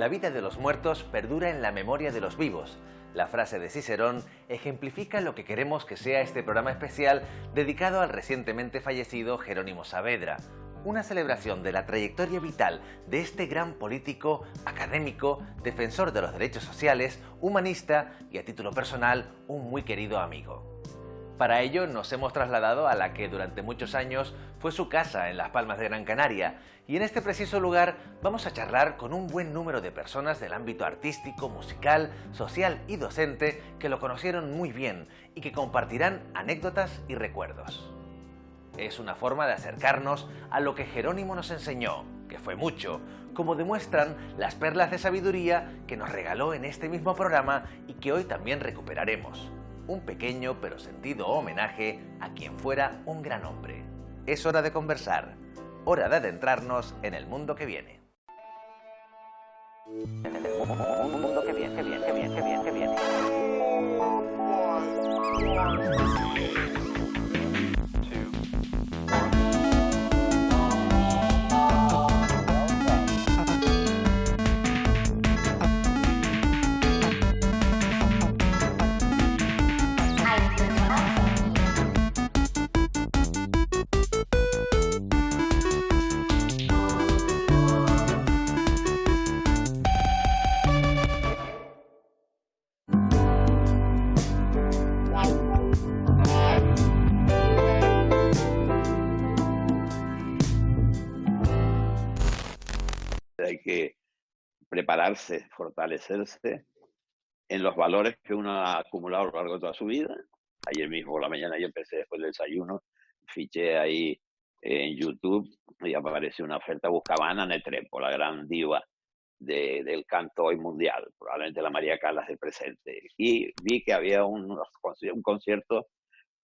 La vida de los muertos perdura en la memoria de los vivos. La frase de Cicerón ejemplifica lo que queremos que sea este programa especial dedicado al recientemente fallecido Jerónimo Saavedra. Una celebración de la trayectoria vital de este gran político, académico, defensor de los derechos sociales, humanista y, a título personal, un muy querido amigo. Para ello nos hemos trasladado a la que durante muchos años fue su casa en Las Palmas de Gran Canaria, y en este preciso lugar vamos a charlar con un buen número de personas del ámbito artístico, musical, social y docente que lo conocieron muy bien y que compartirán anécdotas y recuerdos. Es una forma de acercarnos a lo que Jerónimo nos enseñó, que fue mucho, como demuestran las perlas de sabiduría que nos regaló en este mismo programa y que hoy también recuperaremos. Un pequeño pero sentido homenaje a quien fuera un gran hombre. Es hora de conversar, hora de adentrarnos en el mundo que viene. En el mundo que viene, que viene, que viene, que viene, que viene. Hay que prepararse, fortalecerse en los valores que uno ha acumulado a lo largo de toda su vida. Ayer mismo por la mañana yo empecé después del desayuno, fiché ahí en YouTube y apareció una oferta, buscaba a Ana Netrebko, la gran diva del canto hoy mundial, probablemente la María Callas del presente. Y vi que había un concierto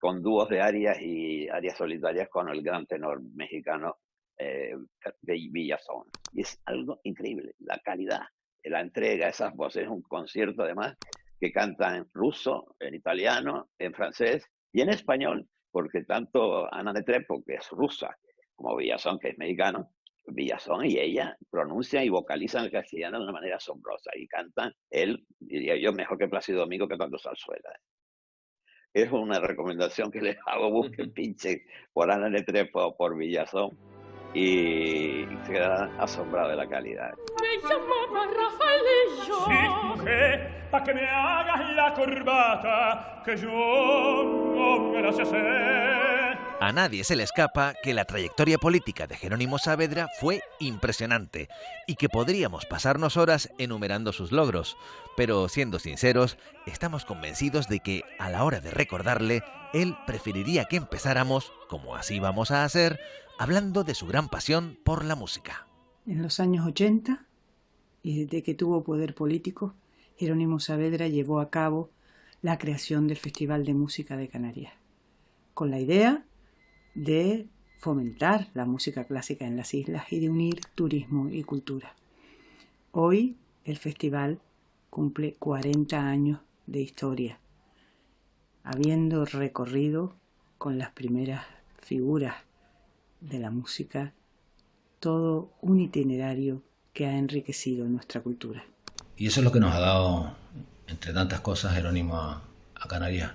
con dúos de arias y arias solitarias con el gran tenor mexicano de Villazón. Y es algo increíble, la calidad, la entrega, esas voces. Es un concierto además que cantan en ruso, en italiano, en francés y en español, porque tanto Ana Netrebko, que es rusa, como Villazón, que es mexicano, Villazón y ella pronuncian y vocalizan el castellano de una manera asombrosa y cantan, él, diría yo, mejor que Plácido Domingo cantando zarzuela. Es una recomendación que les hago, busquen, pinche por Ana Netrebko o por Villazón y se quedarán asombrados de la calidad. Me llamaba Rafaelillo. Sí, mujer, pa' que me hagas la corbata, que yo no me la sé hacer. A nadie se le escapa que la trayectoria política de Jerónimo Saavedra fue impresionante y que podríamos pasarnos horas enumerando sus logros, pero siendo sinceros, estamos convencidos de que a la hora de recordarle, él preferiría que empezáramos, como así vamos a hacer, hablando de su gran pasión por la música. En los años 80, y desde que tuvo poder político, Jerónimo Saavedra llevó a cabo la creación del Festival de Música de Canarias, con la idea de fomentar la música clásica en las islas y de unir turismo y cultura. Hoy el festival cumple 40 años de historia, habiendo recorrido con las primeras figuras de la música todo un itinerario que ha enriquecido nuestra cultura. Y eso es lo que nos ha dado, entre tantas cosas, Jerónimo a Canarias,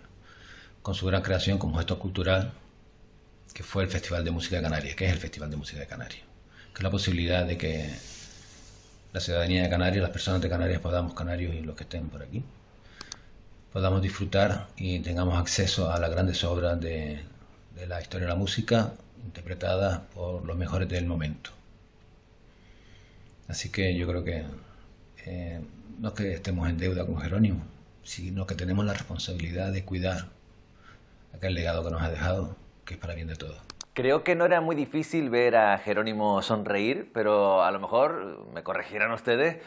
con su gran creación como gesto cultural, que fue el Festival de Música de Canarias, que es el Festival de Música de Canarias, que es la posibilidad de que la ciudadanía de Canarias, las personas de Canarias, canarios y los que estén por aquí, podamos disfrutar y tengamos acceso a las grandes obras de la historia de la música, interpretadas por los mejores del momento. Así que yo creo que no es que estemos en deuda con Jerónimo, sino que tenemos la responsabilidad de cuidar aquel legado que nos ha dejado, que es para bien de todos. Creo que no era muy difícil ver a Jerónimo sonreír, pero a lo mejor, me corregirán ustedes,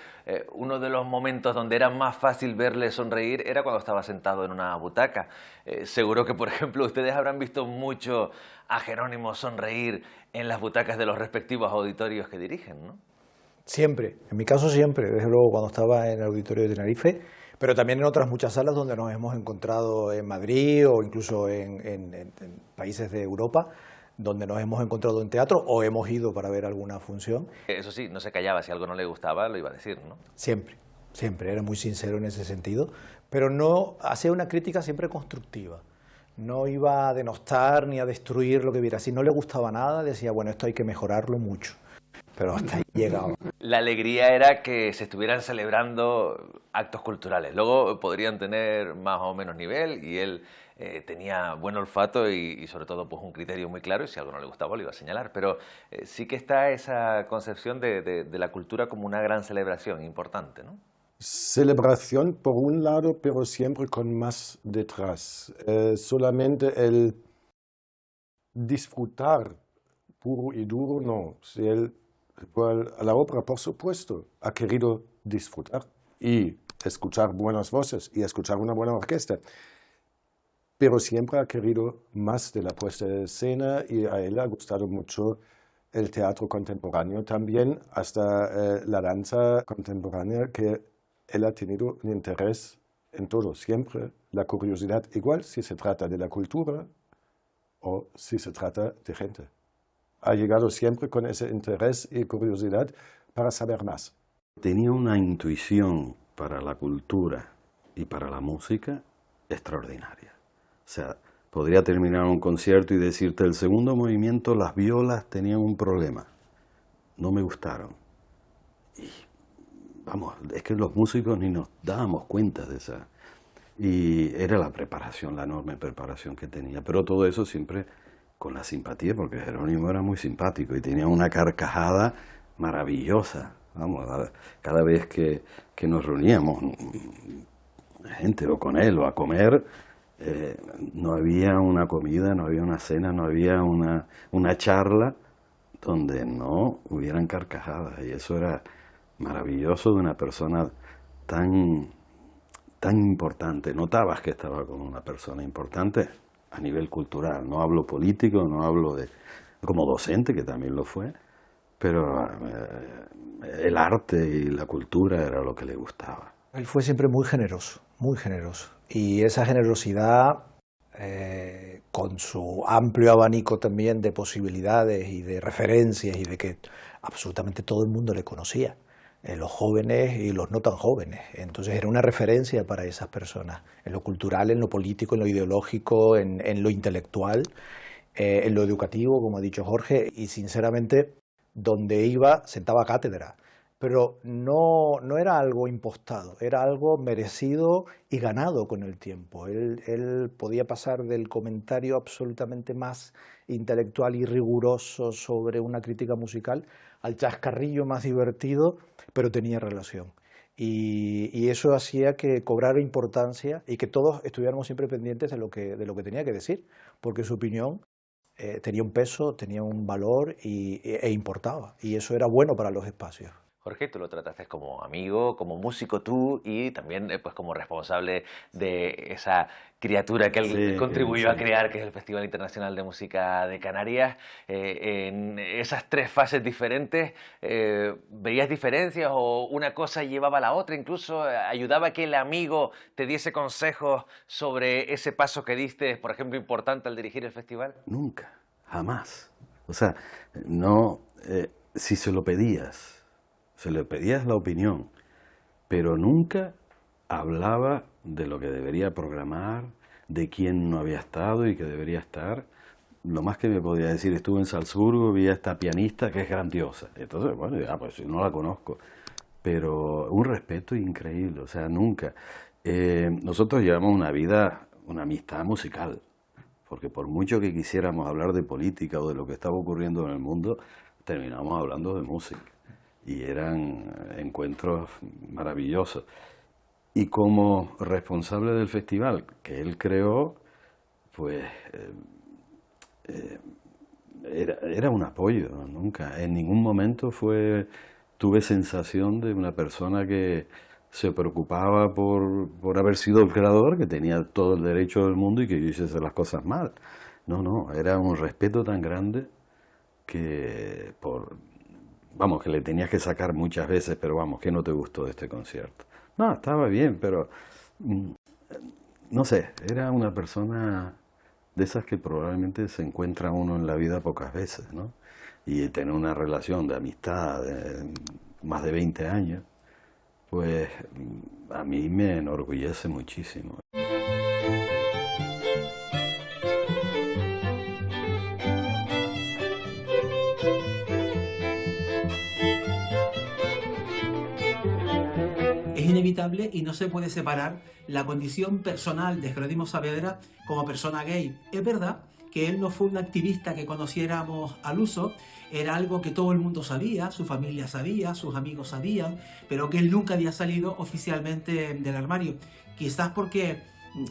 uno de los momentos donde era más fácil verle sonreír era cuando estaba sentado en una butaca. Seguro que, por ejemplo, ustedes habrán visto mucho a Jerónimo sonreír en las butacas de los respectivos auditorios que dirigen, ¿no? Siempre, en mi caso siempre, desde luego cuando estaba en el auditorio de Tenerife, pero también en otras muchas salas donde nos hemos encontrado en Madrid o incluso en países de Europa. donde nos hemos encontrado en teatro o hemos ido para ver alguna función. Eso sí, no se callaba, si algo no le gustaba lo iba a decir, ¿no? Siempre, siempre, era muy sincero en ese sentido, pero no hacía una crítica siempre constructiva. No iba a denostar ni a destruir lo que viera. Si no le gustaba nada, decía, bueno, esto hay que mejorarlo mucho. Pero hasta ahí llegaba. La alegría era que se estuvieran celebrando actos culturales. Luego podrían tener más o menos nivel y él tenía buen olfato y sobre todo pues un criterio muy claro, y si algo no le gustaba lo iba a señalar. Pero sí que está esa concepción de la cultura como una gran celebración importante, ¿no? Celebración por un lado, pero siempre con más detrás. Solamente el disfrutar puro y duro, no. Si él fue a la ópera, por supuesto, ha querido disfrutar y escuchar buenas voces y escuchar una buena orquesta, pero siempre ha querido más de la puesta de escena y a él le ha gustado mucho el teatro contemporáneo también, hasta la danza contemporánea, que él ha tenido un interés en todo, siempre la curiosidad, igual si se trata de la cultura o si se trata de gente. Ha llegado siempre con ese interés y curiosidad para saber más. Tenía una intuición para la cultura y para la música extraordinaria. O sea, podría terminar un concierto y decirte, el segundo movimiento, las violas tenían un problema. No me gustaron. Y, vamos, es que los músicos ni nos dábamos cuenta de esa. Y era la preparación, la enorme preparación que tenía. Pero todo eso siempre con la simpatía, porque Jerónimo era muy simpático y tenía una carcajada maravillosa. Vamos, cada vez que nos reuníamos, gente o con él o a comer, no había una comida, no había una cena, no había una charla donde no hubieran carcajadas. Y eso era maravilloso de una persona tan importante. Notabas que estaba con una persona importante a nivel cultural. No hablo político, no hablo de como docente, que también lo fue, pero el arte y la cultura era lo que le gustaba. Él fue siempre muy generoso, muy generoso. Y esa generosidad, con su amplio abanico también de posibilidades y de referencias, y de que absolutamente todo el mundo le conocía, los jóvenes y los no tan jóvenes. Entonces era una referencia para esas personas, en lo cultural, en lo político, en lo ideológico, en lo intelectual, en lo educativo, como ha dicho Jorge, y sinceramente donde iba sentaba cátedra. Pero no era algo impostado, era algo merecido y ganado con el tiempo. Él podía pasar del comentario absolutamente más intelectual y riguroso sobre una crítica musical al chascarrillo más divertido, pero tenía relación. Y eso hacía que cobrara importancia y que todos estuviéramos siempre pendientes de lo que tenía que decir, porque su opinión tenía un peso, tenía un valor e importaba. Y eso era bueno para los espacios. Jorge, tú lo trataste como amigo, como músico tú y también pues como responsable de esa criatura que él contribuyó a crear, que es el Festival Internacional de Música de Canarias. En esas tres fases diferentes, ¿veías diferencias o una cosa llevaba a la otra? Incluso ayudaba a que el amigo te diese consejos sobre ese paso que diste, por ejemplo, importante al dirigir el festival. Nunca, jamás. O sea, no, si se lo pedías la opinión, pero nunca hablaba de lo que debería programar, de quién no había estado y que debería estar. Lo más que me podía decir, estuve en Salzburgo, vi a esta pianista que es grandiosa. Entonces, bueno, pues no la conozco. Pero un respeto increíble, o sea, nunca. Nosotros llevamos una amistad musical, porque por mucho que quisiéramos hablar de política o de lo que estaba ocurriendo en el mundo, terminamos hablando de música. Y eran encuentros maravillosos. Y como responsable del festival que él creó, pues era un apoyo. Nunca, en ningún momento tuve sensación de una persona que se preocupaba por haber sido el creador, que tenía todo el derecho del mundo y que yo hiciese las cosas mal. No, era un respeto tan grande que que le tenías que sacar muchas veces, pero vamos, ¿qué no te gustó de este concierto? No, estaba bien, pero no sé, era una persona de esas que probablemente se encuentra uno en la vida pocas veces, ¿no? Y tener una relación de amistad de más de 20 años, pues a mí me enorgullece muchísimo. Es inevitable y no se puede separar la condición personal de Jerónimo Saavedra como persona gay. Es verdad que él no fue un activista que conociéramos al uso, era algo que todo el mundo sabía, su familia sabía, sus amigos sabían, pero que él nunca había salido oficialmente del armario. Quizás porque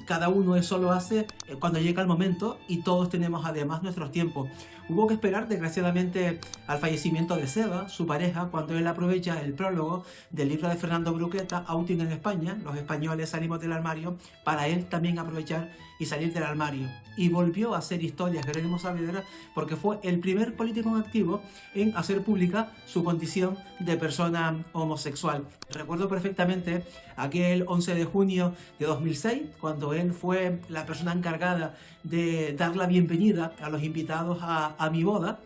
cada uno eso lo hace cuando llega el momento y todos tenemos además nuestros tiempos. Hubo que esperar, desgraciadamente, al fallecimiento de Seba, su pareja, cuando él aprovecha el prólogo del libro de Fernando Bruqueta, Outing en España, los españoles salimos del armario, para él también aprovechar y salir del armario. Y volvió a hacer historia Jerónimo Saavedra porque fue el primer político en activo en hacer pública su condición de persona homosexual. Recuerdo perfectamente aquel 11 de junio de 2006, cuando él fue la persona encargada de dar la bienvenida a los invitados a mi boda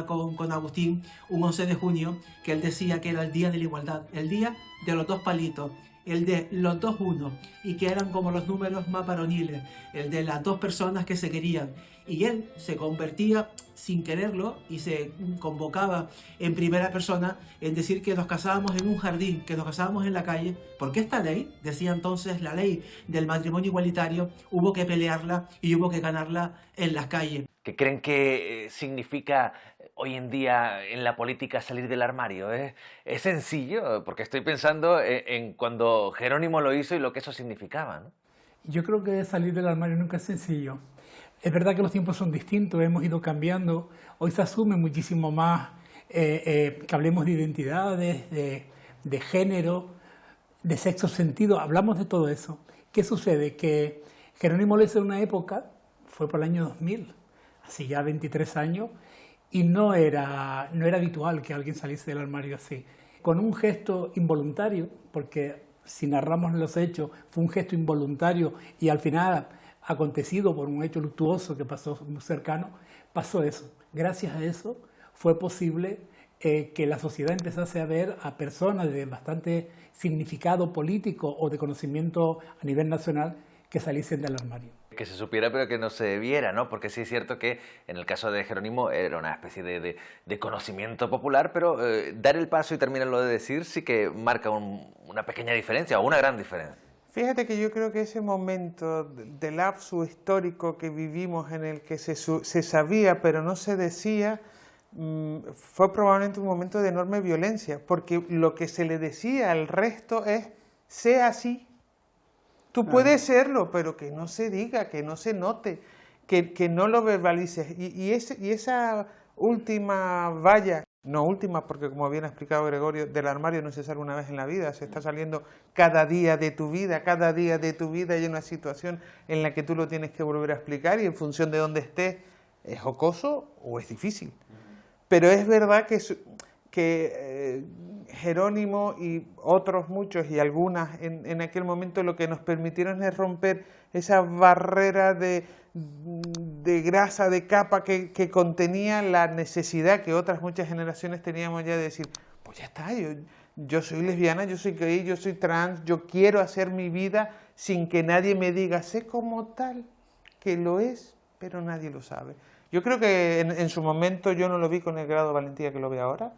con Agustín, un 11 de junio que él decía que era el día de la igualdad, el día de los dos palitos, el de los dos unos, y que eran como los números más varoniles, el de las dos personas que se querían. Y él se convertía sin quererlo y se convocaba en primera persona en decir que nos casábamos en un jardín, que nos casábamos en la calle, porque esta ley, decía entonces la ley del matrimonio igualitario, hubo que pelearla y hubo que ganarla en las calles. ¿Qué creen que significa hoy en día en la política salir del armario? ¿Es sencillo? Porque estoy pensando en cuando Jerónimo lo hizo y lo que eso significaba, ¿no? Yo creo que salir del armario nunca es sencillo. Es verdad que los tiempos son distintos, hemos ido cambiando. Hoy se asume muchísimo más que hablemos de identidades, de género, de sexo sentido. Hablamos de todo eso. ¿Qué sucede? Que Jerónimo lo hizo en una época, fue por el año 2000, hace ya 23 años, y no era habitual que alguien saliese del armario así. Con un gesto involuntario, porque si narramos los hechos, fue un gesto involuntario y al final acontecido por un hecho luctuoso que pasó muy cercano, pasó eso. Gracias a eso fue posible que la sociedad empezase a ver a personas de bastante significado político o de conocimiento a nivel nacional que saliesen del armario. Que se supiera pero que no se viera, ¿no? Porque sí es cierto que en el caso de Jerónimo era una especie de conocimiento popular, pero dar el paso y terminarlo de decir sí que marca una pequeña diferencia o una gran diferencia. Fíjate que yo creo que ese momento de lapso histórico que vivimos en el que se sabía pero no se decía, fue probablemente un momento de enorme violencia, porque lo que se le decía al resto es, sea así. Tú puedes serlo, pero que no se diga, que no se note, que no lo verbalices. Y esa última valla, no última porque como bien ha explicado Gregorio, del armario no se sale una vez en la vida, se está saliendo cada día de tu vida hay una situación en la que tú lo tienes que volver a explicar y en función de dónde estés, ¿es jocoso o es difícil? Pero es verdad que Jerónimo y otros muchos y algunas en aquel momento lo que nos permitieron es romper esa barrera de grasa, de capa que contenía la necesidad que otras muchas generaciones teníamos ya de decir, pues ya está, yo soy lesbiana, yo soy gay, yo soy trans, yo quiero hacer mi vida sin que nadie me diga, sé como tal que lo es, pero nadie lo sabe. Yo creo que en su momento yo no lo vi con el grado de valentía que lo veo ahora.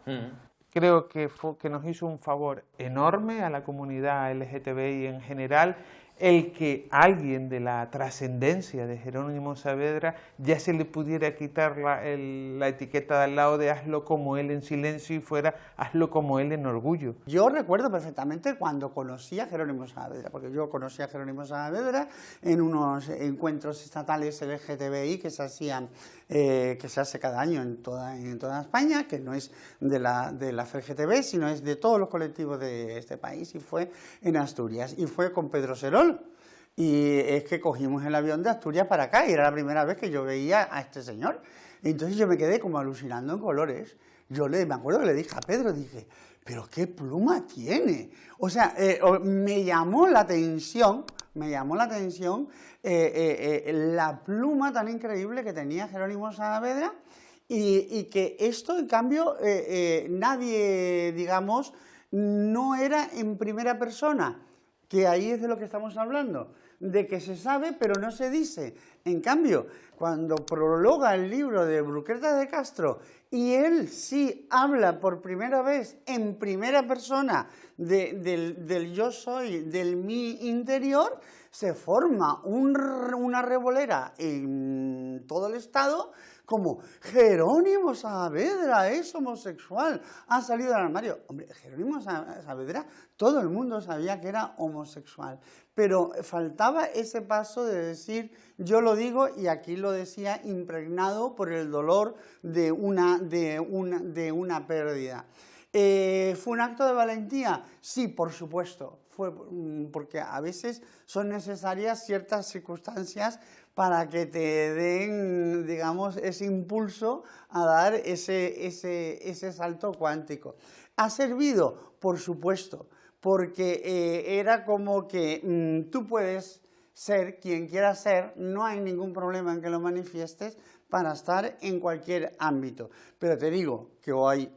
Creo que nos hizo un favor enorme a la comunidad LGTBI en general el que alguien de la trascendencia de Jerónimo Saavedra ya se le pudiera quitar la etiqueta de al lado de hazlo como él en silencio y fuera hazlo como él en orgullo. Yo recuerdo perfectamente cuando conocí a Jerónimo Saavedra, porque yo conocí a Jerónimo Saavedra en unos encuentros estatales LGTBI que se hacían, que se hace cada año en toda España, que no es de la LGTB, sino es de todos los colectivos de este país, y fue en Asturias, y fue con Pedro Serol. Y es que cogimos el avión de Asturias para acá y era la primera vez que yo veía a este señor. Entonces yo me quedé como alucinando en colores. Me acuerdo que le dije a Pedro, dije, pero qué pluma tiene. O sea, me llamó la atención la pluma tan increíble que tenía Jerónimo Saavedra y que esto, en cambio, nadie, digamos, no era en primera persona, que ahí es de lo que estamos hablando, de que se sabe pero no se dice. En cambio, cuando prologa el libro de Bruquertas de Castro y él sí habla por primera vez en primera persona del yo soy, del mi interior, se forma una revolera en todo el Estado como Jerónimo Saavedra es homosexual, ha salido del armario. Hombre, Jerónimo Saavedra, todo el mundo sabía que era homosexual, pero faltaba ese paso de decir, yo lo digo, y aquí lo decía impregnado por el dolor de una pérdida. ¿Fue un acto de valentía? Sí, por supuesto, fue porque a veces son necesarias ciertas circunstancias para que te den, digamos, ese impulso a dar ese salto cuántico. ¿Ha servido? Por supuesto, porque era como que tú puedes ser quien quieras ser, no hay ningún problema en que lo manifiestes para estar en cualquier ámbito. Pero te digo que hoy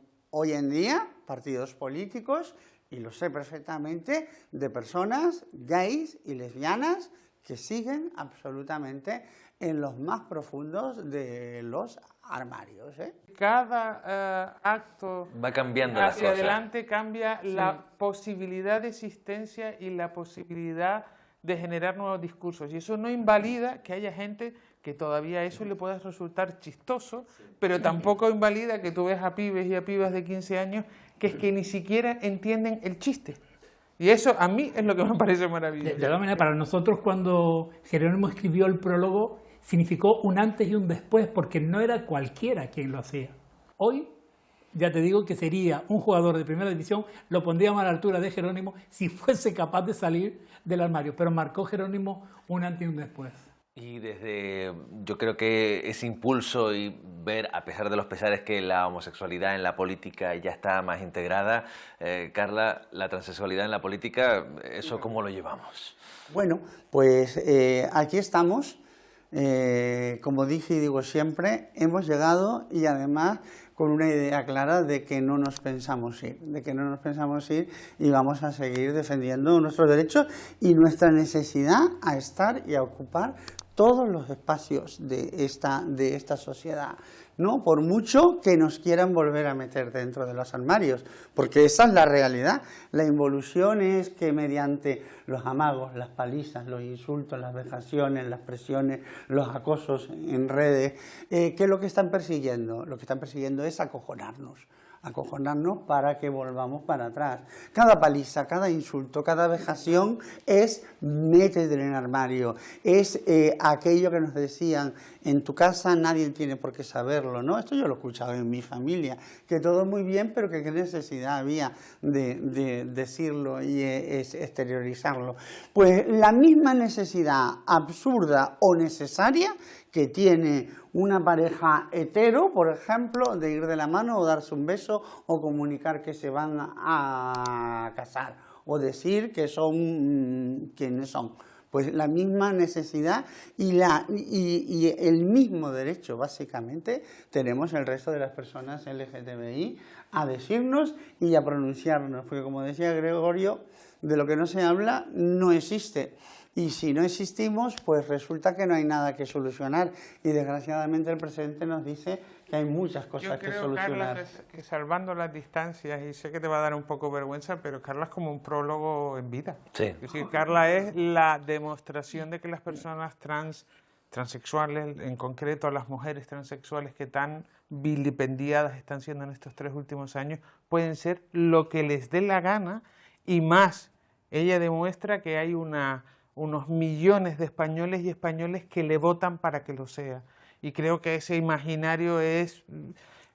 en día, partidos políticos, y lo sé perfectamente, de personas gays y lesbianas que siguen absolutamente en los más profundos de los armarios. Cada acto va cambiando las hacia cosas. adelante cambia la posibilidad de existencia y la posibilidad de generar nuevos discursos. Y eso no invalida que haya gente que todavía eso le pueda resultar chistoso, pero tampoco invalida que tú ves a pibes y a pibas de 15 años que es que ni siquiera entienden el chiste. Y eso a mí es lo que me parece maravilloso. De todas maneras, para nosotros cuando Jerónimo escribió el prólogo, significó un antes y un después, porque no era cualquiera quien lo hacía. Hoy, ya te digo que sería un jugador de primera división, lo pondríamos a la altura de Jerónimo si fuese capaz de salir del armario, pero marcó Jerónimo un antes y un después. Y desde, yo creo que ese impulso y ver, a pesar de los pesares, que la homosexualidad en la política ya está más integrada, Carla, la transexualidad en la política, ¿eso cómo lo llevamos? Bueno, pues aquí estamos, como dije y digo siempre, hemos llegado y además con una idea clara de que no nos pensamos ir, y vamos a seguir defendiendo nuestros derechos y nuestra necesidad a estar y a ocupar todos los espacios de esta sociedad, ¿no? Por mucho que nos quieran volver a meter dentro de los armarios, porque esa es la realidad. La involución es que mediante los amagos, las palizas, los insultos, las vejaciones, las presiones, los acosos en redes, ¿qué es lo que están persiguiendo? Lo que están persiguiendo es acojonarnos para que volvamos para atrás. Cada paliza, cada insulto, cada vejación es métete en el armario, es aquello que nos decían, en tu casa nadie tiene por qué saberlo, ¿no? Esto yo lo he escuchado en mi familia, que todo muy bien, pero que qué necesidad había de decirlo y exteriorizarlo. Pues la misma necesidad absurda o necesaria que tiene una pareja hetero, por ejemplo, de ir de la mano o darse un beso o comunicar que se van a casar o decir que son quienes son. Pues la misma necesidad y el mismo derecho, básicamente, tenemos el resto de las personas LGTBI a decirnos y a pronunciarnos, porque como decía Gregorio, de lo que no se habla no existe. Y si no existimos, pues resulta que no hay nada que solucionar. Y desgraciadamente el presidente nos dice que hay muchas cosas que solucionar. Carla, que salvando las distancias, y sé que te va a dar un poco vergüenza, pero Carla es como un prólogo en vida. Sí. Es decir, Carla es la demostración de que las personas transexuales, en concreto las mujeres transexuales que tan vilipendiadas están siendo en estos 3 últimos años, pueden ser lo que les dé la gana y más. Ella demuestra que hay unos millones de españoles y españoles que le votan para que lo sea. Y creo que ese imaginario es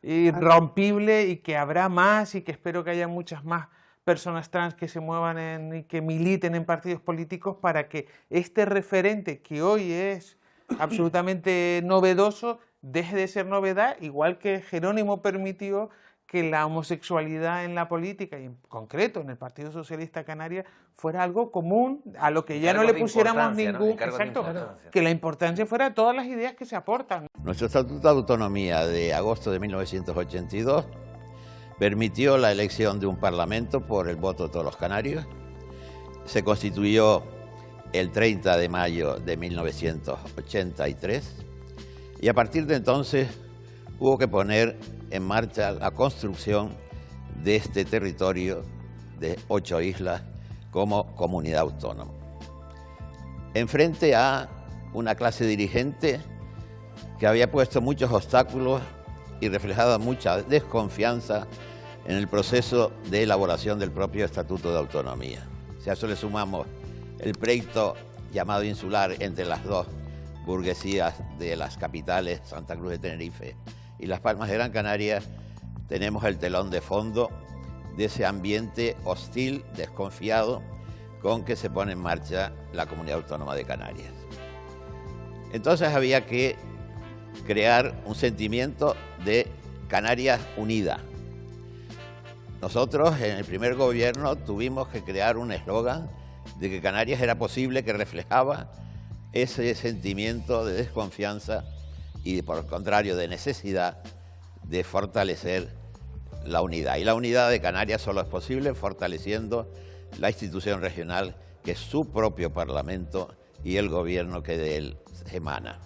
irrompible y que habrá más y que espero que haya muchas más personas trans que se muevan y que militen en partidos políticos para que este referente que hoy es absolutamente novedoso deje de ser novedad, igual que Jerónimo permitió que la homosexualidad en la política, y en concreto en el Partido Socialista Canaria, fuera algo común, a lo que ya no le pusiéramos ningún... Exacto, que la importancia fuera de todas las ideas que se aportan. Nuestro Estatuto de Autonomía de agosto de 1982 permitió la elección de un parlamento por el voto de todos los canarios. Se constituyó el 30 de mayo de 1983 y a partir de entonces hubo que poner en marcha la construcción de este territorio de 8 islas como comunidad autónoma. Enfrente a una clase dirigente que había puesto muchos obstáculos y reflejado mucha desconfianza en el proceso de elaboración del propio Estatuto de Autonomía. Si a eso le sumamos el pleito llamado insular entre las dos burguesías de las capitales, Santa Cruz de Tenerife y Las Palmas de Gran Canaria, tenemos el telón de fondo de ese ambiente hostil, desconfiado, con que se pone en marcha la Comunidad Autónoma de Canarias. Entonces había que crear un sentimiento de Canarias unida. Nosotros en el primer gobierno tuvimos que crear un eslogan de que Canarias era posible, que reflejaba ese sentimiento de desconfianza y, por el contrario, de necesidad de fortalecer la unidad. Y la unidad de Canarias solo es posible fortaleciendo la institución regional, que es su propio Parlamento y el gobierno que de él emana.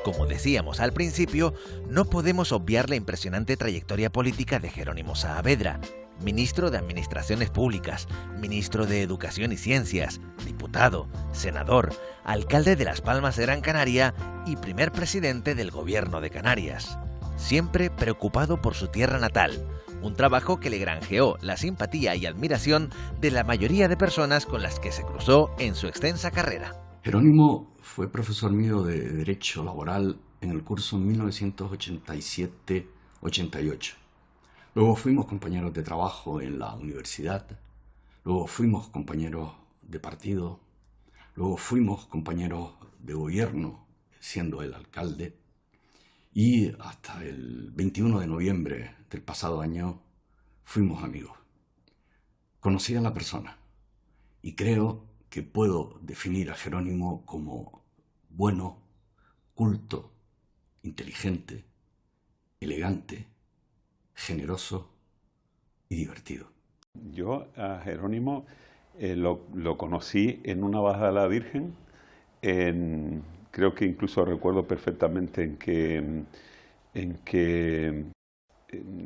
Como decíamos al principio, no podemos obviar la impresionante trayectoria política de Jerónimo Saavedra, ministro de Administraciones Públicas, ministro de Educación y Ciencias, diputado, senador, alcalde de Las Palmas de Gran Canaria y primer presidente del Gobierno de Canarias. Siempre preocupado por su tierra natal, un trabajo que le granjeó la simpatía y admiración de la mayoría de personas con las que se cruzó en su extensa carrera. Jerónimo fue profesor mío de Derecho Laboral en el curso 1987-88. Luego fuimos compañeros de trabajo en la universidad, luego fuimos compañeros de partido, luego fuimos compañeros de gobierno, siendo él alcalde, y hasta el 21 de noviembre del pasado año fuimos amigos. Conocí a la persona y creo que puedo definir a Jerónimo como bueno, culto, inteligente, elegante, generoso y divertido. Yo a Jerónimo lo conocí en una bajada de la Virgen, creo que incluso recuerdo perfectamente en qué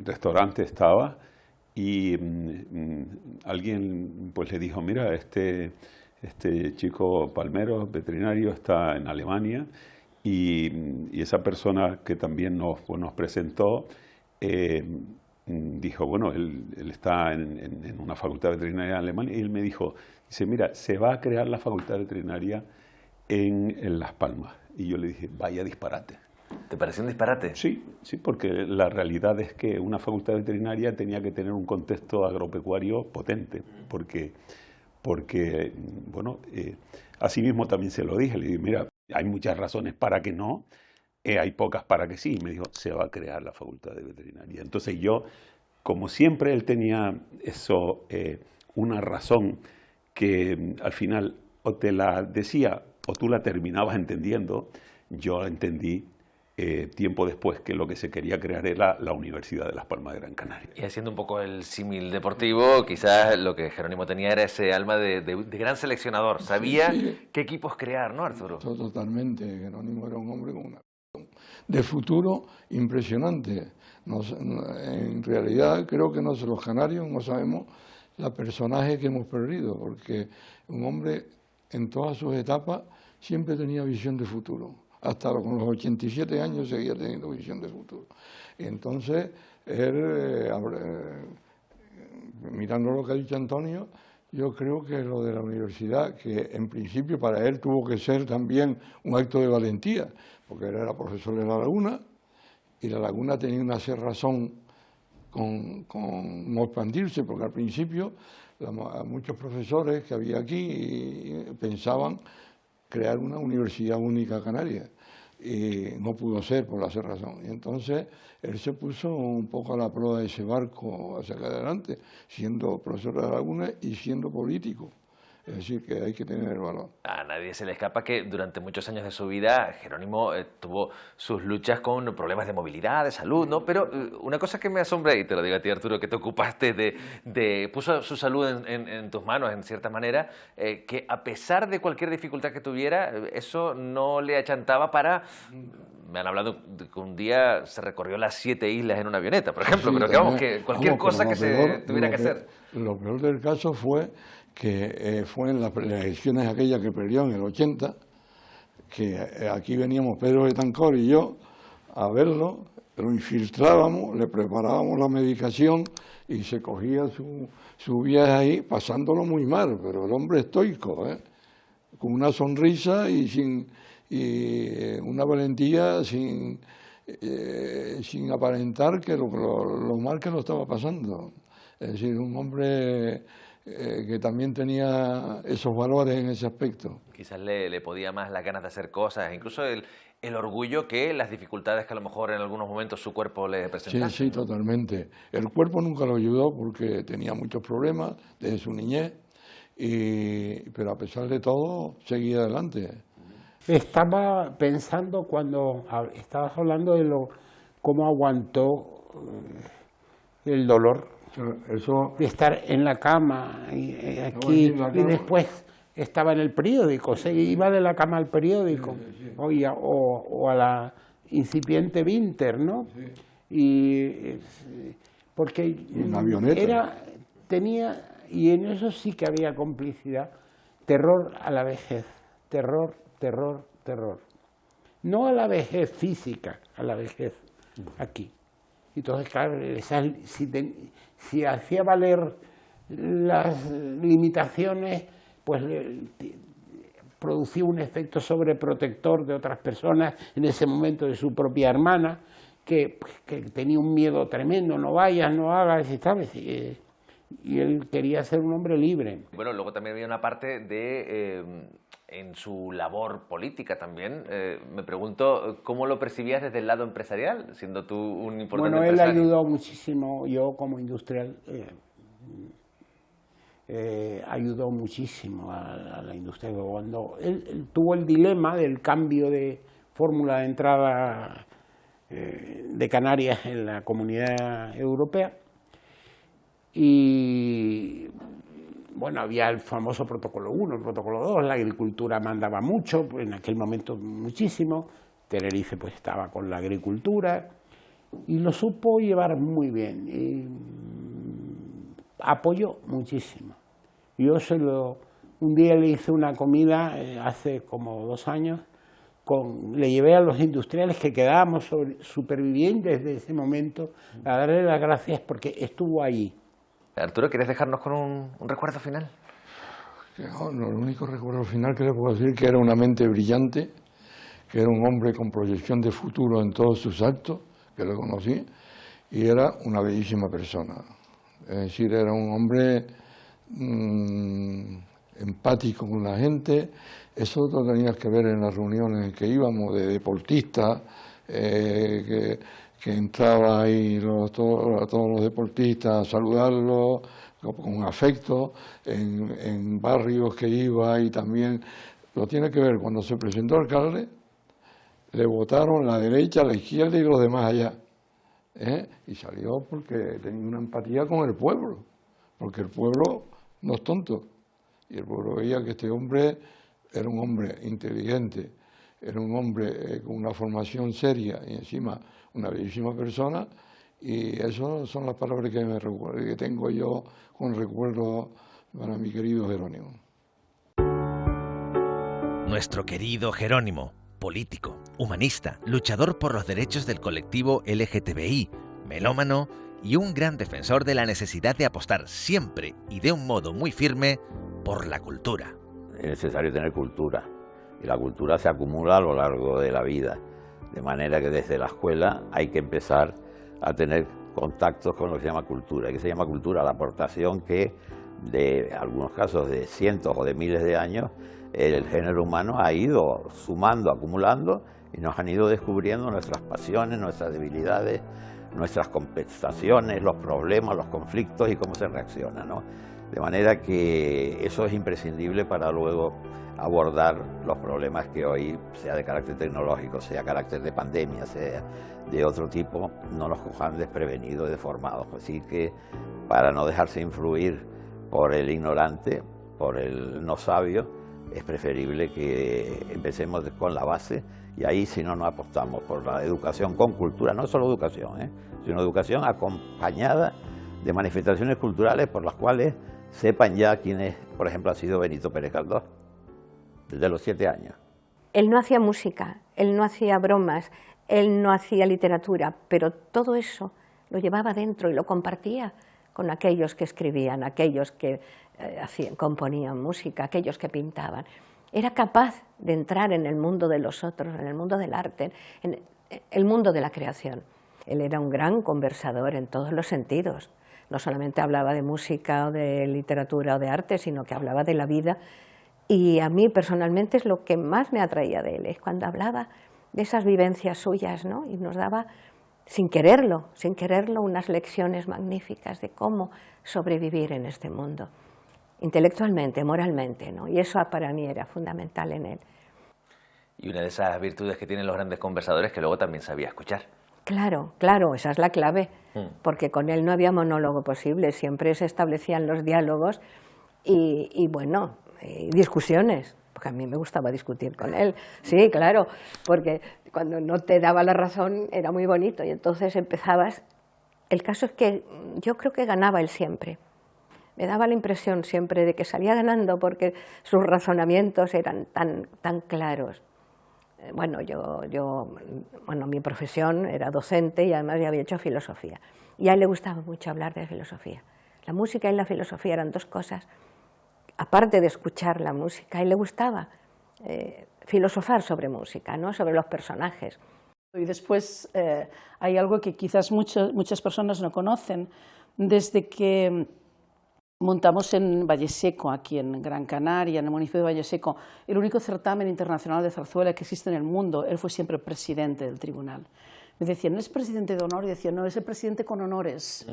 restaurante estaba, y alguien pues le dijo, mira, este chico Palmero, veterinario, está en Alemania, y esa persona que también nos presentó dijo, bueno, él está en una facultad veterinaria en Alemania, y él me dijo, dice, mira, se va a crear la facultad veterinaria en Las Palmas. Y yo le dije, vaya disparate. ¿Te pareció un disparate? Sí, porque la realidad es que una facultad veterinaria tenía que tener un contexto agropecuario potente, porque bueno, así mismo también se lo dije, le dije, mira, hay muchas razones para que no, hay pocas para que sí, y me dijo, se va a crear la facultad de veterinaria. Entonces yo, como siempre él tenía eso, una razón que al final o te la decía o tú la terminabas entendiendo, yo entendí tiempo después que lo que se quería crear era la Universidad de Las Palmas de Gran Canaria. Y haciendo un poco el símil deportivo, quizás lo que Jerónimo tenía era ese alma de gran seleccionador. Sabía qué equipos crear, ¿no, Arturo? Totalmente. Jerónimo era un hombre con una de futuro impresionante. En realidad creo que los canarios no sabemos la personaje que hemos perdido, porque un hombre en todas sus etapas siempre tenía visión de futuro. Hasta con los 87 años seguía teniendo visión de futuro. Y entonces, él, mirando lo que ha dicho Antonio, yo creo que lo de la universidad, que en principio para él tuvo que ser también un acto de valentía, porque él era profesor de La Laguna, y La Laguna tenía una cerrazón con no expandirse, porque al principio muchos profesores que había aquí pensaban crear una universidad única canaria. y no pudo ser por esa razón. Y entonces él se puso un poco a la proa de ese barco hacia adelante, siendo profesor de Laguna y siendo político. Es decir, que hay que tener el valor. A nadie se le escapa que durante muchos años de su vida Jerónimo tuvo sus luchas con problemas de movilidad, de salud, ¿no? Pero una cosa que me asombra, y te lo digo a ti, Arturo, que te ocupaste puso su salud en tus manos, en cierta manera, que a pesar de cualquier dificultad que tuviera, eso no le achantaba para... Me han hablado de que un día se recorrió las 7 islas en una avioneta, por ejemplo, Sí, pero que vamos, que cualquier cosa que se tuviera que hacer. Lo peor del caso fue que fue en las elecciones aquellas que perdió en el 80, que aquí veníamos Pedro Betancor y yo a verlo, lo infiltrábamos, le preparábamos la medicación y se cogía su viaje ahí, pasándolo muy mal, pero el hombre estoico, con una sonrisa y una valentía sin aparentar que lo mal que lo estaba pasando. Es decir, un hombre que también tenía esos valores en ese aspecto. Quizás le podía más las ganas de hacer cosas, incluso el orgullo que las dificultades que a lo mejor en algunos momentos su cuerpo le presentaba. Sí, totalmente. El cuerpo nunca lo ayudó porque tenía muchos problemas desde su niñez, pero a pesar de todo seguía adelante. Estaba pensando cuando estabas hablando de cómo aguantó el dolor. Eso, de estar en la cama y aquí y después estaba en el periódico, se iba de la cama al periódico o a la incipiente Winter, ¿no? Y porque una avioneta. tenía, y en eso sí que había complicidad, terror a la vejez, terror. No a la vejez física, a la vejez aquí. Entonces, claro, si hacía valer las limitaciones, pues producía un efecto sobreprotector de otras personas, en ese momento de su propia hermana, que tenía un miedo tremendo, no vayas, no hagas, ¿sabes? Y él quería ser un hombre libre. Bueno, luego también había una parte en su labor política también. Me pregunto, ¿cómo lo percibías desde el lado empresarial, siendo tú un importante empresario? Él ayudó muchísimo, yo como industrial, ayudó muchísimo a la industria. Cuando él tuvo el dilema del cambio de fórmula de entrada de Canarias en la Comunidad Europea, y bueno, había el famoso protocolo 1, el protocolo 2, la agricultura mandaba mucho, en aquel momento muchísimo, Tenerife pues estaba con la agricultura y lo supo llevar muy bien, y apoyó muchísimo. Yo un día le hice una comida hace como 2 años, le llevé a los industriales que quedábamos supervivientes de ese momento a darle las gracias porque estuvo ahí. Arturo, ¿quieres dejarnos con un recuerdo final? No, el único recuerdo final que le puedo decir que era una mente brillante, que era un hombre con proyección de futuro en todos sus actos, que lo conocí, y era una bellísima persona. Es decir, era un hombre empático con la gente. Eso lo tenías que ver en las reuniones en que íbamos de deportistas, que entraba ahí todos los deportistas a saludarlos con afecto, en barrios que iba, y también lo tiene que ver cuando se presentó alcalde, le votaron la derecha, la izquierda y los demás allá, y salió porque tenía una empatía con el pueblo, porque el pueblo no es tonto, y el pueblo veía que este hombre era un hombre inteligente, era un hombre con una formación seria y encima una bellísima persona, y esas son las palabras que tengo yo con recuerdo para mi querido Jerónimo. Nuestro querido Jerónimo, político, humanista, luchador por los derechos del colectivo LGTBI, melómano y un gran defensor de la necesidad de apostar siempre y de un modo muy firme por la cultura. Es necesario tener cultura, y la cultura se acumula a lo largo de la vida. De manera que desde la escuela hay que empezar a tener contactos con lo que se llama cultura. ¿Qué se llama cultura? La aportación que, de algunos casos de cientos o de miles de años, el género humano ha ido sumando, acumulando, y nos han ido descubriendo nuestras pasiones, nuestras debilidades, nuestras compensaciones, los problemas, los conflictos y cómo se reacciona, ¿no? De manera que eso es imprescindible para luego abordar los problemas que hoy, sea de carácter tecnológico, sea de carácter de pandemia, sea de otro tipo, no nos cojan desprevenidos y deformados. Así que para no dejarse influir por el ignorante, por el no sabio, es preferible que empecemos con la base y ahí si no nos apostamos por la educación con cultura, no solo educación, sino educación acompañada de manifestaciones culturales por las cuales sepan ya quién es, por ejemplo, ha sido Benito Pérez Galdós, desde los 7 años. Él no hacía música, él no hacía bromas, él no hacía literatura, pero todo eso lo llevaba dentro y lo compartía con aquellos que escribían, aquellos que componían música, aquellos que pintaban. Era capaz de entrar en el mundo de los otros, en el mundo del arte, en el mundo de la creación. Él era un gran conversador en todos los sentidos. No solamente hablaba de música o de literatura o de arte, sino que hablaba de la vida. Y a mí personalmente es lo que más me atraía de él, es cuando hablaba de esas vivencias suyas, ¿no? Y nos daba, sin quererlo, unas lecciones magníficas de cómo sobrevivir en este mundo, intelectualmente, moralmente, ¿no? Y eso para mí era fundamental en él. Y una de esas virtudes que tienen los grandes conversadores, que luego también sabía escuchar. Claro, claro, esa es la clave, porque con él no había monólogo posible, siempre se establecían los diálogos y bueno, discusiones, porque a mí me gustaba discutir con él, sí, claro, porque cuando no te daba la razón era muy bonito y entonces empezabas. El caso es que yo creo que ganaba él siempre, me daba la impresión siempre de que salía ganando porque sus razonamientos eran tan claros. Bueno, mi profesión era docente y además ya había hecho filosofía. Y a él le gustaba mucho hablar de filosofía. La música y la filosofía eran dos cosas. Aparte de escuchar la música, a él le gustaba filosofar sobre música, ¿no? Sobre los personajes. Y después hay algo que quizás muchas personas no conocen. Desde que montamos en Valleseco, aquí en Gran Canaria, en el municipio de Valleseco, el único certamen internacional de zarzuela que existe en el mundo, él fue siempre presidente del tribunal. Me decían, ¿no es presidente de honor? Y decía, no, es el presidente con honores.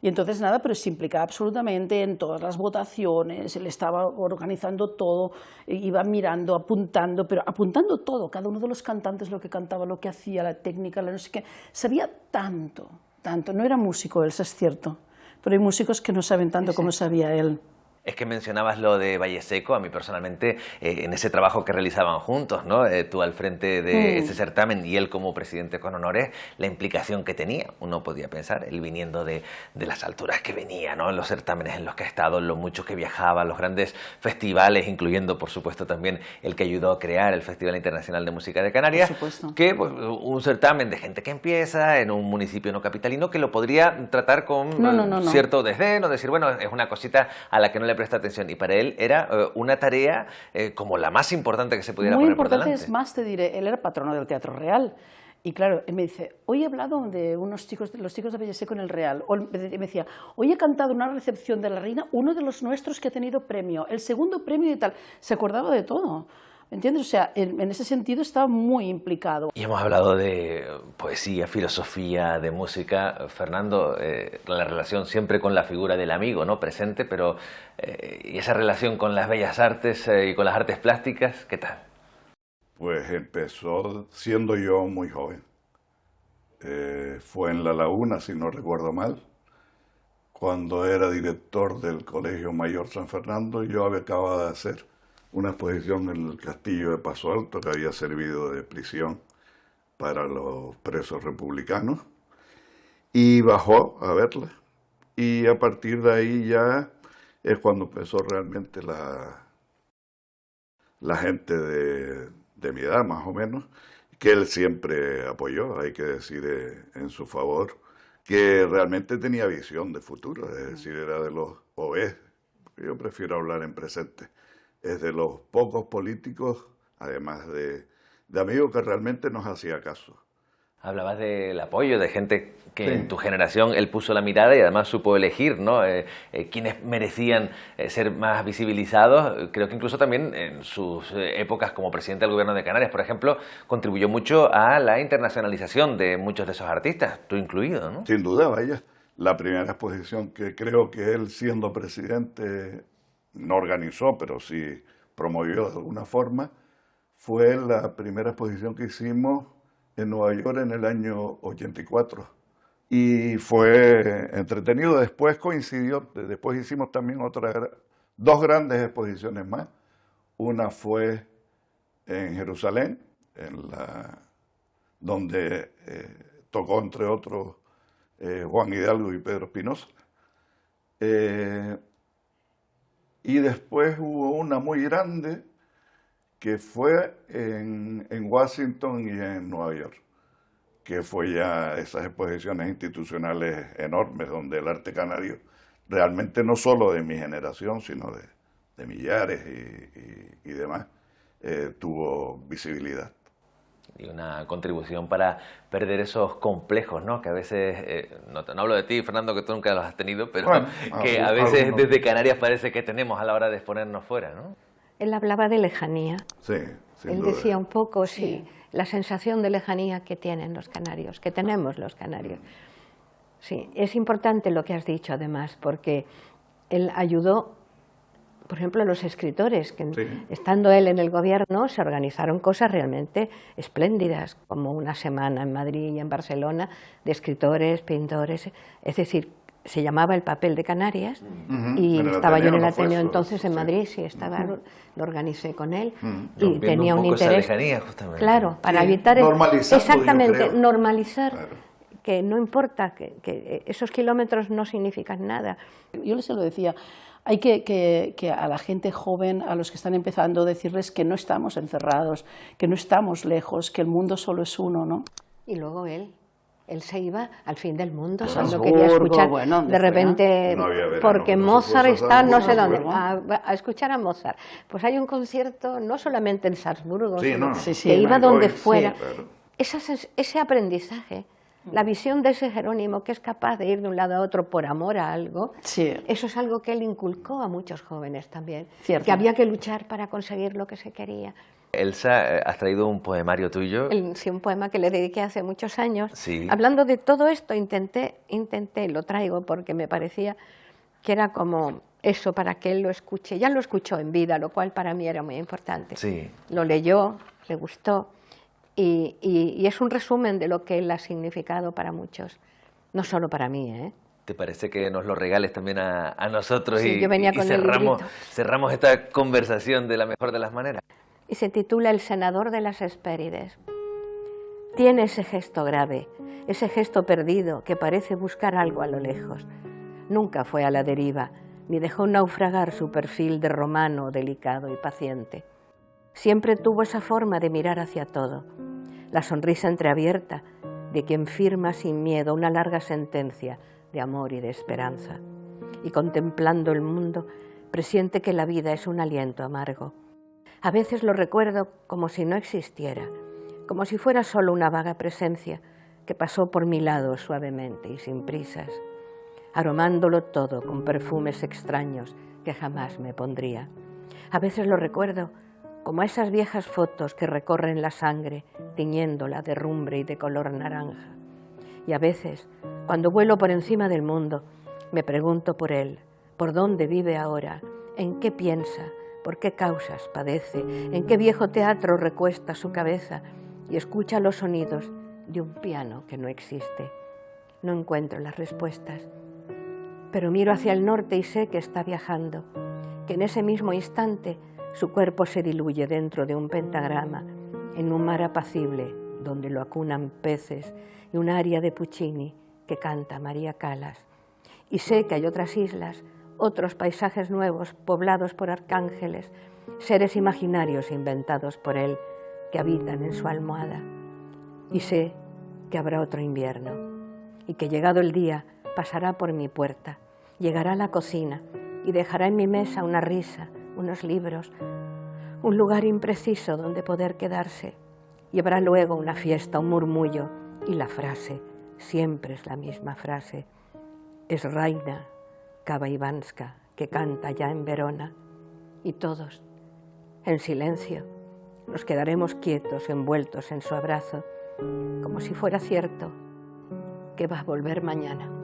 Y entonces nada, pero se implicaba absolutamente en todas las votaciones, él estaba organizando todo, iba mirando, apuntando, pero apuntando todo, cada uno de los cantantes, lo que cantaba, lo que hacía, la técnica, la no sé qué. Sabía tanto, no era músico él, eso es cierto. Pero hay músicos que no saben tanto como sabía él. Es que mencionabas lo de Valleseco, a mí personalmente, en ese trabajo que realizaban juntos, ¿no? Tú al frente de ese certamen y él como presidente con honores, la implicación que tenía. Uno podía pensar, él viniendo de las alturas que venía, ¿no? En los certámenes en los que ha estado, en lo mucho que viajaba, los grandes festivales, incluyendo, por supuesto, también el que ayudó a crear el Festival Internacional de Música de Canarias, que pues, un certamen de gente que empieza en un municipio no capitalino que lo podría tratar con cierto desdén o decir, bueno, es una cosita a la que no le presta atención, y para él era una tarea como la más importante que se pudiera poner por delante. Muy importante, es más, te diré, él era patrono del Teatro Real, y claro, él me dice, hoy he hablado de unos chicos, los chicos de Valleseco en el Real, o me decía, hoy he cantado una recepción de la Reina, uno de los nuestros que ha tenido premio, el segundo premio y tal, se acordaba de todo. ¿Entiendes? O sea, en ese sentido estaba muy implicado. Y hemos hablado de poesía, filosofía, de música. Fernando, la relación siempre con la figura del amigo, ¿no? Presente, pero ¿y esa relación con las bellas artes y con las artes plásticas, qué tal? Pues empezó siendo yo muy joven. Fue en La Laguna, si no recuerdo mal, cuando era director del Colegio Mayor San Fernando. Yo acababa de hacer una exposición en el castillo de Paso Alto, que había servido de prisión para los presos republicanos, y bajó a verla. Y a partir de ahí ya es cuando empezó realmente la gente de mi edad, más o menos, que él siempre apoyó, hay que decir en su favor, que realmente tenía visión de futuro, es decir, era de los, o es, yo prefiero hablar en presente, es de los pocos políticos, además de amigos, que realmente nos hacía caso. Hablabas del apoyo de gente que Sí. en tu generación él puso la mirada y además supo elegir, ¿no? Quienes merecían ser más visibilizados. Creo que incluso también en sus épocas como presidente del Gobierno de Canarias, por ejemplo, contribuyó mucho a la internacionalización de muchos de esos artistas, tú incluido, ¿no? Sin duda, vaya. La primera exposición que creo que él, siendo presidente, no organizó, pero sí promovió de alguna forma, fue la primera exposición que hicimos en Nueva York en el año 84. Y fue entretenido. Después coincidió, después hicimos también dos grandes exposiciones más. Una fue en Jerusalén, donde tocó entre otros Juan Hidalgo y Pedro Espinosa. Y después hubo una muy grande que fue en Washington y en Nueva York, que fue ya esas exposiciones institucionales enormes donde el arte canario, realmente no solo de mi generación, sino de millares y demás, tuvo visibilidad. Y una contribución para perder esos complejos, ¿no? Que a veces, no hablo de ti, Fernando, que tú nunca los has tenido, pero bueno, que a veces desde Canarias parece que tenemos a la hora de exponernos fuera, ¿no? Él hablaba de lejanía. Sí, sin Él duda. decía un poco, sí, la sensación de lejanía que tienen los canarios, que tenemos los canarios. Sí, es importante lo que has dicho además, porque él ayudó, por ejemplo, a los escritores, que estando él en el gobierno se organizaron cosas realmente espléndidas, como una semana en Madrid y en Barcelona de escritores, pintores, es decir, se llamaba El Papel de Canarias y estaba yo en el Ateneo entonces en Madrid, sí, estaba, lo organicé con él y tenía un interés, lejanía, justamente. Claro, para evitar exactamente normalizar que no importa, que esos kilómetros no significan nada. Yo les lo decía, hay que a la gente joven, a los que están empezando, decirles que no estamos encerrados, que no estamos lejos, que el mundo solo es uno, ¿no? Y luego él se iba al fin del mundo, Salzburgo, no quería escuchar, bueno, de repente, no había verano, porque por Mozart supuesto, está no sé Salzburgo. dónde, a escuchar a Mozart. Pues hay un concierto, no solamente en Salzburgo, Sí, sino no, que iba donde fuera. Sí, claro. Ese aprendizaje, la visión de ese Jerónimo que es capaz de ir de un lado a otro por amor a algo, eso es algo que él inculcó a muchos jóvenes también, que había que luchar para conseguir lo que se quería. Elsa, has traído un poemario tuyo. Sí, un poema que le dediqué hace muchos años. Sí. Hablando de todo esto, intenté, lo traigo porque me parecía que era como eso para que él lo escuche. Ya lo escuchó en vida, lo cual para mí era muy importante. Sí. Lo leyó, le gustó y es un resumen de lo que él ha significado para muchos, no solo para mí, ¿eh? ¿Te parece que nos lo regales también a nosotros Sí, y, yo venía y con el cerramos esta conversación de la mejor de las maneras? Y se titula El senador de las Hespérides. Tiene ese gesto grave, ese gesto perdido que parece buscar algo a lo lejos. Nunca fue a la deriva, ni dejó naufragar su perfil de romano delicado y paciente. Siempre tuvo esa forma de mirar hacia todo, la sonrisa entreabierta de quien firma sin miedo una larga sentencia de amor y de esperanza. Y contemplando el mundo, presiente que la vida es un aliento amargo. A veces lo recuerdo como si no existiera, como si fuera solo una vaga presencia que pasó por mi lado suavemente y sin prisas, aromándolo todo con perfumes extraños que jamás me pondría. A veces lo recuerdo como esas viejas fotos que recorren la sangre, tiñéndola de rumbre y de color naranja. Y a veces, cuando vuelo por encima del mundo, me pregunto por él, por dónde vive ahora, en qué piensa, por qué causas padece, en qué viejo teatro recuesta su cabeza y escucha los sonidos de un piano que no existe. No encuentro las respuestas, pero miro hacia el norte y sé que está viajando, que en ese mismo instante su cuerpo se diluye dentro de un pentagrama, en un mar apacible donde lo acunan peces y un aria de Puccini que canta María Callas. Y sé que hay otras islas, otros paisajes nuevos poblados por arcángeles, seres imaginarios inventados por él que habitan en su almohada. Y sé que habrá otro invierno y que llegado el día pasará por mi puerta, llegará a la cocina y dejará en mi mesa una risa, unos libros, un lugar impreciso donde poder quedarse. Y habrá luego una fiesta, un murmullo Y la frase, siempre es la misma frase, es Raina Kavaivanska, que canta ya en Verona, y todos, en silencio, nos quedaremos quietos, envueltos en su abrazo, como si fuera cierto que va a volver mañana.